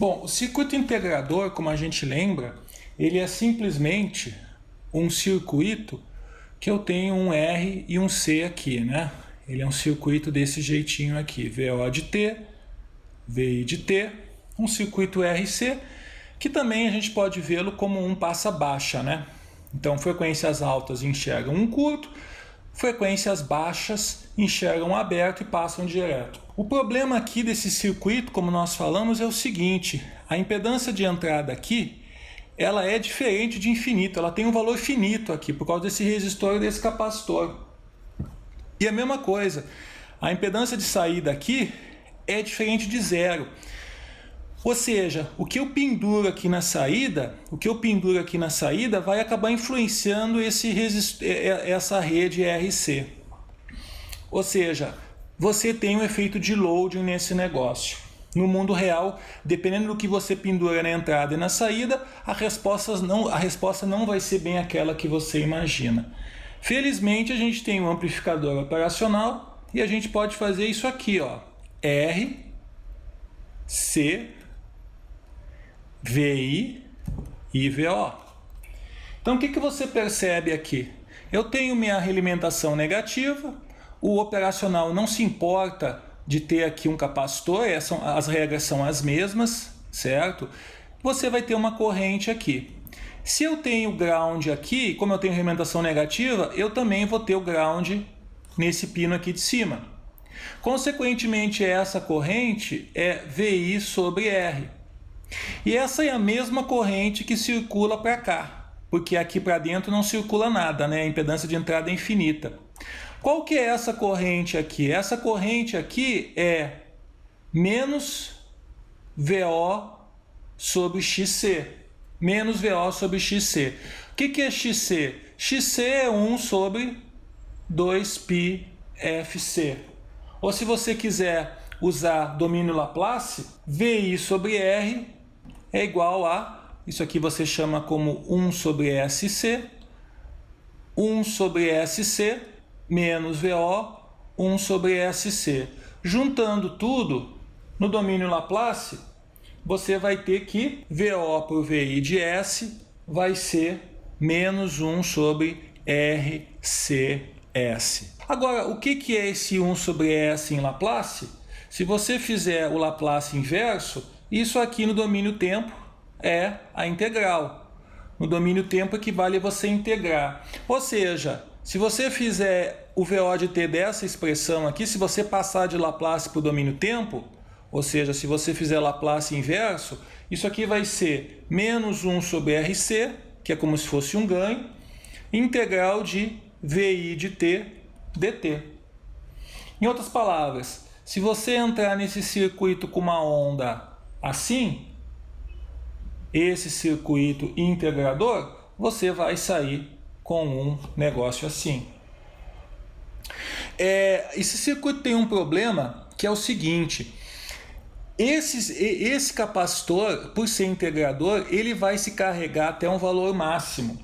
Bom, o circuito integrador, como a gente lembra, ele é simplesmente um circuito que eu tenho um R e um C aqui, né? Ele é um circuito desse jeitinho aqui, VO de T, VI de T, um circuito RC, que também a gente pode vê-lo como um passa-baixa, né? Então, frequências altas enxergam um curto, frequências baixas enxergam aberto e passam direto. O problema aqui desse circuito, como nós falamos, é o seguinte: a impedância de entrada aqui, ela é diferente de infinito, ela tem um valor finito aqui, por causa desse resistor e desse capacitor. E a mesma coisa, a impedância de saída aqui é diferente de zero. Ou seja, o que eu penduro aqui na saída, vai acabar influenciando essa rede RC. Ou seja, você tem um efeito de loading nesse negócio. No mundo real, dependendo do que você pendura na entrada e na saída, a resposta não vai ser bem aquela que você imagina. Felizmente, a gente tem um amplificador operacional e a gente pode fazer isso aqui, ó, R, C, VI e VO. Então, o que você percebe aqui? Eu tenho minha realimentação negativa, o operacional não se importa de ter aqui um capacitor, as regras são as mesmas, certo? Você vai ter uma corrente aqui. Se eu tenho ground aqui, como eu tenho realimentação negativa, eu também vou ter o ground nesse pino aqui de cima. Consequentemente, essa corrente é VI sobre R. E essa é a mesma corrente que circula para cá, porque aqui para dentro não circula nada, né? A impedância de entrada é infinita. Qual que é essa corrente aqui? Essa corrente aqui é menos VO sobre XC. Menos VO sobre XC. O que é XC? XC é 1 sobre 2πfc. Ou se você quiser usar domínio Laplace, VI sobre R é igual a, isso aqui você chama como 1 sobre SC, 1 sobre SC menos VO, 1 sobre SC. Juntando tudo no domínio Laplace, você vai ter que VO por VI de S vai ser menos 1 sobre RCS. Agora, o que é esse 1 sobre S em Laplace? Se você fizer o Laplace inverso, isso aqui no domínio tempo é a integral. No domínio tempo equivale a você integrar. Ou seja, se você fizer o VO de T dessa expressão aqui, se você passar de Laplace para o domínio tempo, ou seja, se você fizer Laplace inverso, isso aqui vai ser menos 1 sobre RC, que é como se fosse um ganho, integral de VI de T dt. Em outras palavras, se você entrar nesse circuito com uma onda assim, esse circuito integrador, você vai sair com um negócio assim. Esse circuito tem um problema que é o seguinte: esse capacitor, por ser integrador, ele vai se carregar até um valor máximo.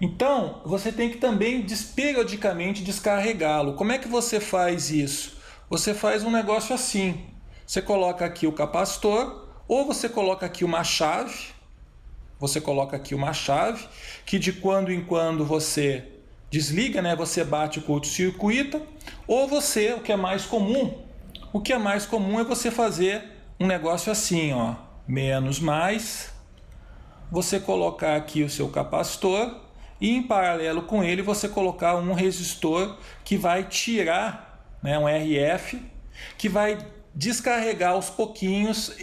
Então, você tem que também periodicamente descarregá-lo. Como é que você faz isso? Você faz um negócio assim. Você coloca aqui o capacitor, ou você coloca aqui uma chave. Que de quando em quando você desliga, né? Você bate o curto-circuito. Ou você, o que é mais comum é você fazer um negócio assim, ó. Menos mais. Você colocar aqui o seu capacitor. E em paralelo com ele você colocar um resistor que vai tirar, né, um RF, que vai descarregar aos pouquinhos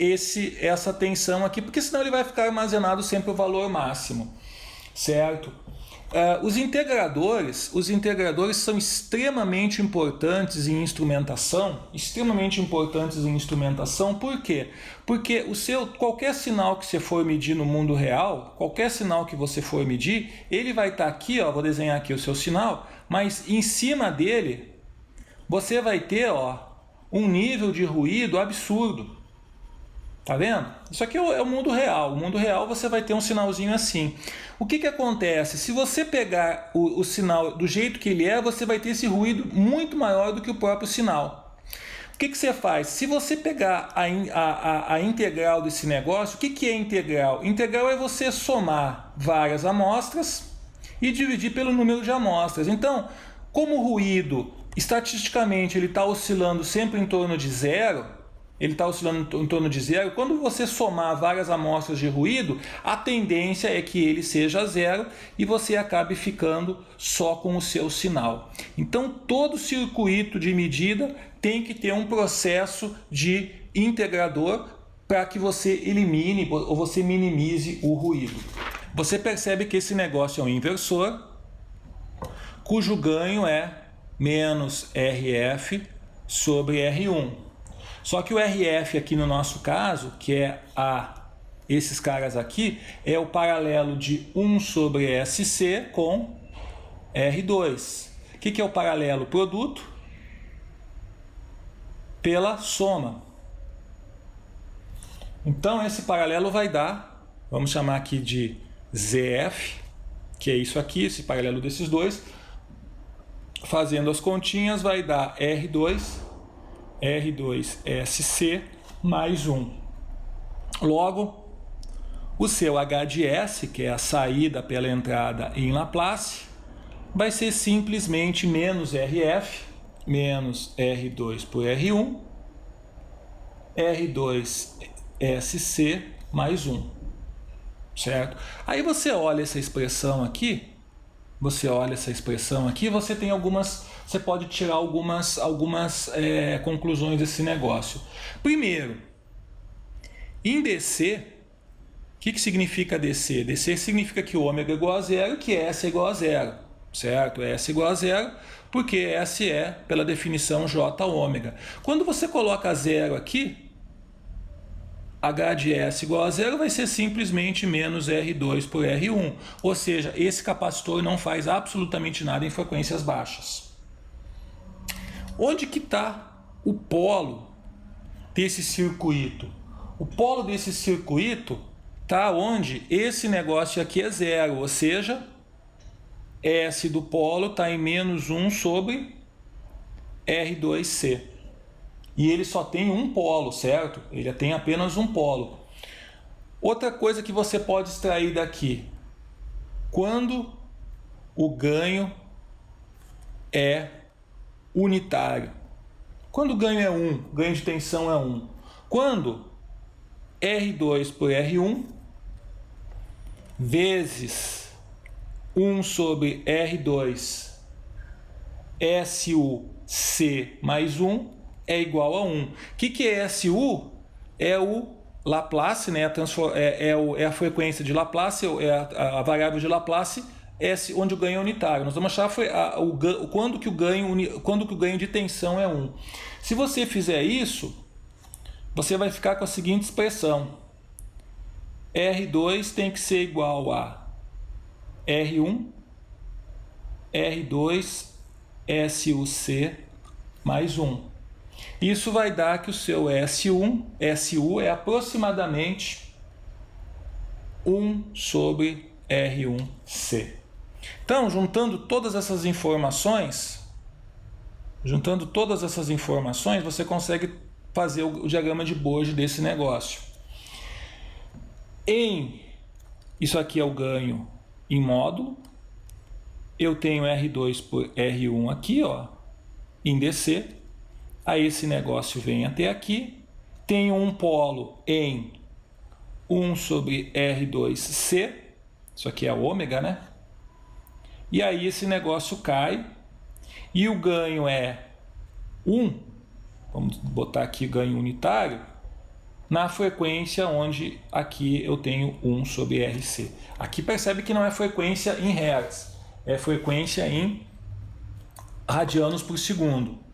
essa tensão aqui, porque senão ele vai ficar armazenado sempre o valor máximo, certo? Os integradores são extremamente importantes em instrumentação. Por quê? Porque qualquer sinal que você for medir no mundo real, ele vai estar aqui, ó, vou desenhar aqui o seu sinal, mas em cima dele você vai ter, ó, um nível de ruído absurdo. Tá vendo? Isso aqui é o mundo real. No mundo real você vai ter um sinalzinho assim. O que acontece? Se você pegar o sinal do jeito que ele é, você vai ter esse ruído muito maior do que o próprio sinal. O que você faz? Se você pegar a integral desse negócio, o que é integral? Integral é você somar várias amostras e dividir pelo número de amostras. Então, como o ruído, estatisticamente, ele está oscilando sempre em torno de zero, quando você somar várias amostras de ruído, a tendência é que ele seja zero e você acabe ficando só com o seu sinal. Então, todo circuito de medida tem que ter um processo de integrador para que você elimine ou você minimize o ruído. Você percebe que esse negócio é um inversor, cujo ganho é menos RF sobre R1. Só que o RF aqui no nosso caso, que é esses caras aqui, é o paralelo de 1 sobre SC com R2. O que é o paralelo? Produto pela soma. Então esse paralelo vai dar, vamos chamar aqui de ZF, que é isso aqui, esse paralelo desses dois. Fazendo as continhas vai dar R2SC mais 1. Logo, o seu H de S, que é a saída pela entrada em Laplace, vai ser simplesmente menos RF, menos R2 por R1, R2SC mais 1. Certo? Aí você olha essa expressão aqui, você tem você pode tirar algumas conclusões desse negócio. Primeiro, em DC, o que significa DC? DC significa que ômega é igual a zero, que S é igual a zero, certo? S é igual a zero, porque S é, pela definição, J ômega. Quando você coloca zero aqui, H de S igual a zero vai ser simplesmente menos R2 por R1. Ou seja, esse capacitor não faz absolutamente nada em frequências baixas. Onde que está o polo desse circuito? O polo desse circuito está onde esse negócio aqui é zero, ou seja, S do polo está em menos 1 sobre R2C. E ele só tem um polo, certo? Ele tem apenas um polo. Outra coisa que você pode extrair daqui. Quando o ganho é unitário. Quando o ganho é 1, ganho de tensão é 1. Quando R2 por R1 vezes 1 sobre R2 SUC mais 1 é igual a 1. O que é SU? É o Laplace, né? É a frequência de Laplace, é a variável de Laplace, S, onde o ganho é unitário. Nós vamos achar quando que o ganho de tensão é 1. Se você fizer isso, você vai ficar com a seguinte expressão. R2 tem que ser igual a R1, R2, SUC mais 1. Isso vai dar que o seu SU é aproximadamente 1 sobre R1C. Então, juntando todas essas informações, você consegue fazer o diagrama de Borg desse negócio. Isso aqui é o ganho em módulo. Eu tenho R2 por R1 aqui, ó, em DC. Aí esse negócio vem até aqui. Tenho um polo em 1 sobre R2C. Isso aqui é ômega, né? E aí esse negócio cai. E o ganho é 1. Vamos botar aqui ganho unitário. Na frequência onde aqui eu tenho 1 sobre RC. Aqui percebe que não é frequência em Hertz. É frequência em radianos por segundo.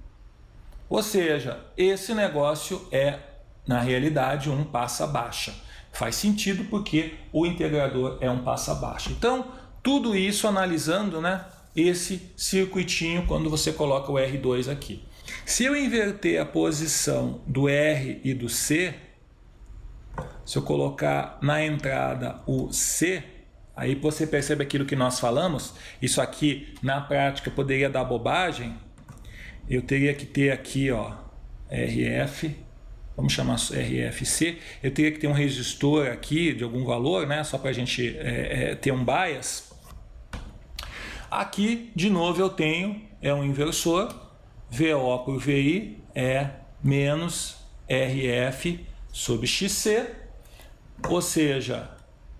Ou seja, esse negócio é, na realidade, um passa-baixa. Faz sentido porque o integrador é um passa-baixa. Então, tudo isso analisando, né, esse circuitinho quando você coloca o R2 aqui. Se eu inverter a posição do R e do C, se eu colocar na entrada o C, aí você percebe aquilo que nós falamos. Isso aqui, na prática, poderia dar bobagem. Eu teria que ter aqui, ó, RF, vamos chamar RFC, eu teria que ter um resistor aqui de algum valor, né, só para a gente ter um bias. Aqui, de novo, eu tenho um inversor, VO por VI é menos RF sobre XC, ou seja,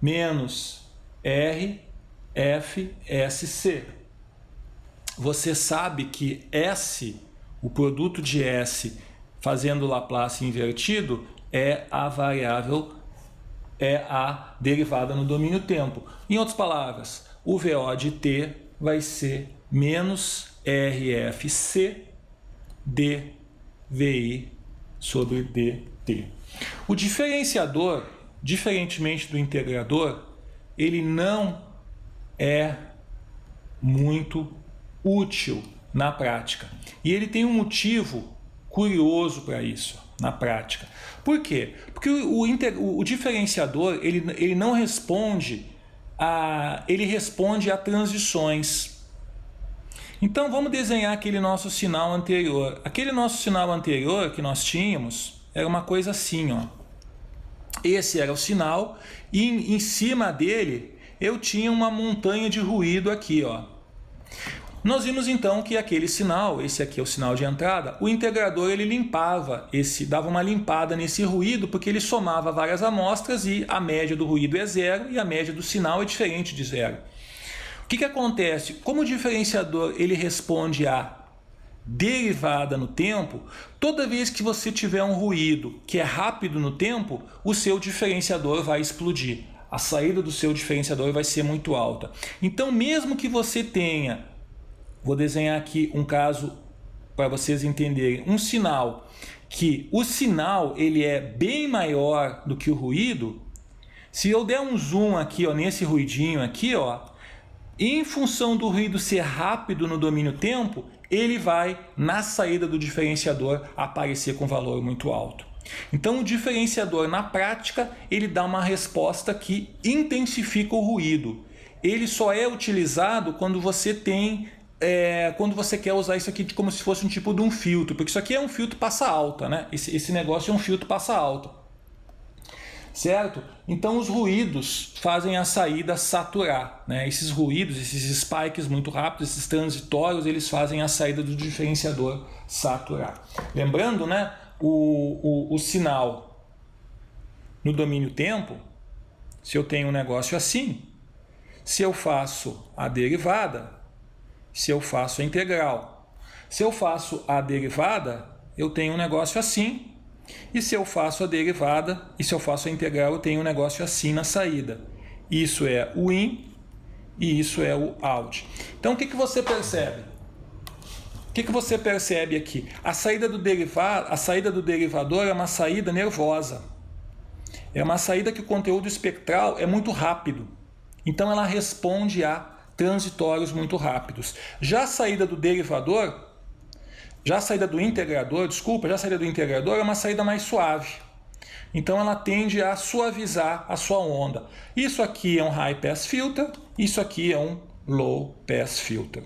menos RFSC. Você sabe que S, o produto de S fazendo Laplace invertido, é a variável, é a derivada no domínio tempo. Em outras palavras, o VO de T vai ser menos RFC dVi sobre dt. O diferenciador, diferentemente do integrador, ele não é muito útil na prática. E ele tem um motivo curioso para isso, na prática. Por quê? Porque o diferenciador ele não responde ele responde a transições. Então vamos desenhar aquele nosso sinal anterior. Aquele nosso sinal anterior que nós tínhamos era uma coisa assim, ó. Esse era o sinal e em cima dele eu tinha uma montanha de ruído aqui, ó. Nós vimos então que aquele sinal, esse aqui é o sinal de entrada, o integrador ele limpava, dava uma limpada nesse ruído porque ele somava várias amostras e a média do ruído é zero e a média do sinal é diferente de zero. O que acontece? Como o diferenciador ele responde a derivada no tempo, toda vez que você tiver um ruído que é rápido no tempo, o seu diferenciador vai explodir. A saída do seu diferenciador vai ser muito alta. Então, mesmo que você tenha, vou desenhar aqui um caso para vocês entenderem, um sinal que o sinal ele é bem maior do que o ruído, se eu der um zoom aqui, ó, nesse ruidinho aqui, ó, em função do ruído ser rápido no domínio tempo, ele vai, na saída do diferenciador, aparecer com valor muito alto. Então o diferenciador, na prática, ele dá uma resposta que intensifica o ruído. Ele só é utilizado quando você tem, quando você quer usar isso aqui como se fosse um tipo de um filtro, porque isso aqui é um filtro passa alta, né? Esse negócio é um filtro passa alta. Certo? Então os ruídos fazem a saída saturar, né? Esses ruídos, esses spikes muito rápidos, esses transitórios, eles fazem a saída do diferenciador saturar. Lembrando, né? O sinal no domínio tempo, se eu tenho um negócio assim, se eu faço a derivada, se eu faço a integral, se eu faço a derivada, eu tenho um negócio assim. E se eu faço a derivada e se eu faço a integral, eu tenho um negócio assim na saída. Isso é o in e isso é o out. Então o que você percebe? O que você percebe aqui? A saída do derivador é uma saída nervosa. É uma saída que o conteúdo espectral é muito rápido. Então ela responde a transitórios muito rápidos. Já a saída do derivador, já a saída do integrador é uma saída mais suave. Então ela tende a suavizar a sua onda. Isso aqui é um high pass filter, isso aqui é um low pass filter.